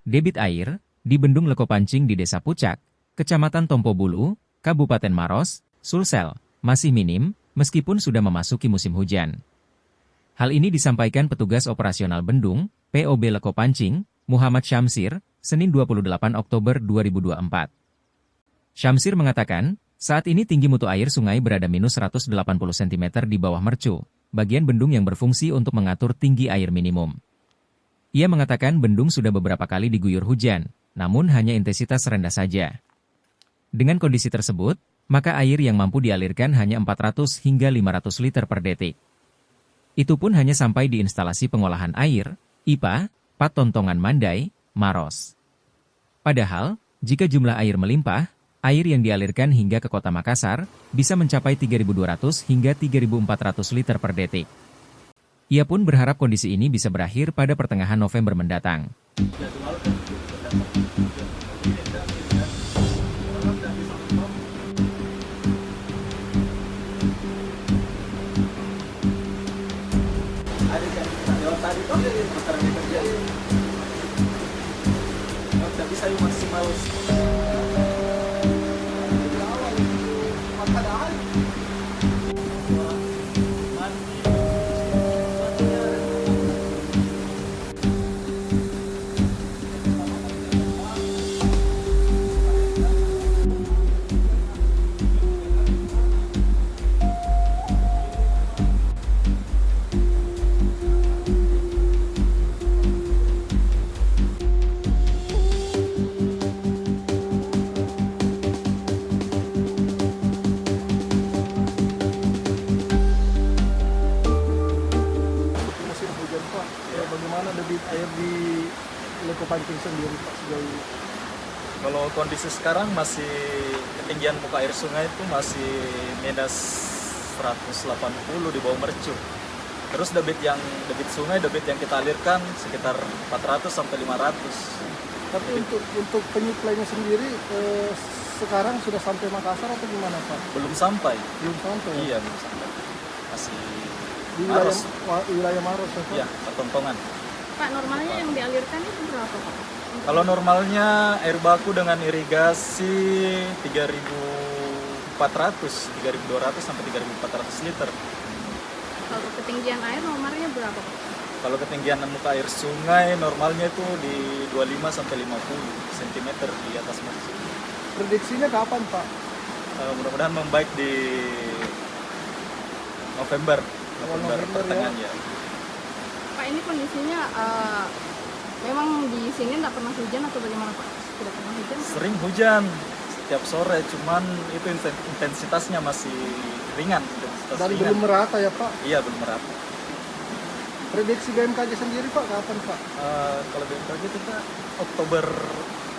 Debit air di Bendung Lekopancing di Desa Pucak, Kecamatan Tompo Bulu, Kabupaten Maros, Sulsel, masih minim meskipun sudah memasuki musim hujan. Hal ini disampaikan petugas operasional Bendung, POB Lekopancing, Muhammad Syamsir, Senin 28 Oktober 2024. Syamsir mengatakan, saat ini tinggi mutu air sungai berada minus 180 cm di bawah mercu, bagian bendung yang berfungsi untuk mengatur tinggi air minimum. Ia mengatakan bendung sudah beberapa kali diguyur hujan, namun hanya intensitas rendah saja. Dengan kondisi tersebut, maka air yang mampu dialirkan hanya 400 hingga 500 liter per detik. Itu pun hanya sampai di instalasi pengolahan air, IPA, Patontongan Mandai, Maros. Padahal, jika jumlah air melimpah, air yang dialirkan hingga ke kota Makassar bisa mencapai 3.200 hingga 3.400 liter per detik. Ia pun berharap kondisi ini bisa berakhir pada pertengahan November mendatang. Bagaimana debit air di Lekopancing sendiri Pak sejauh ini? Kalau kondisi sekarang masih ketinggian muka air sungai itu masih minus 180 di bawah mercu. Terus debit yang kita alirkan sekitar 400 sampai 500. Tapi untuk penyuplainya sendiri sekarang sudah sampai Makassar atau gimana Pak? Belum sampai. Belum sampai. Iya, belum sampai. Masih di wilayah Maros ya Pak? Iya, Patontongan. Pak, normalnya yang dialirkan itu berapa Pak? Kalau normalnya air baku dengan irigasi 3.400, 3.200 sampai 3.400 liter. Kalau ketinggian air normalnya berapa Pak? Kalau ketinggian muka air sungai normalnya itu di 25 sampai 50 cm di atas mercu. Prediksinya kapan Pak? Mudah-mudahan membaik di November pertengahan ya. Pak, ini kondisinya memang di sini tidak pernah hujan atau bagaimana Pak? Tidak pernah hujan? Sering hujan setiap sore, cuman itu intensitasnya masih ringan. Dan belum merata ya Pak? Iya, belum merata. Prediksi BMKG sendiri Pak kapan Pak? Kalau BMKG kita Oktober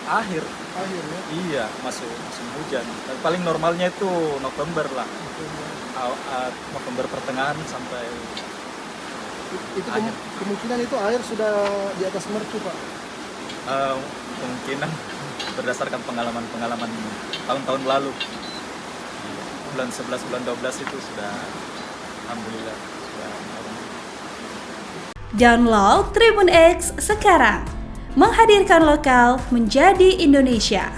akhir ya? Iya, masuk musim hujan. Paling normalnya itu November lah. November pertengahan sampai itu kemungkinan itu air sudah di atas mercu Pak? Kemungkinan berdasarkan pengalaman tahun-tahun lalu, bulan 11, bulan 12 itu sudah alhamdulillah sudah normal. Download Tribun X sekarang, menghadirkan lokal menjadi Indonesia.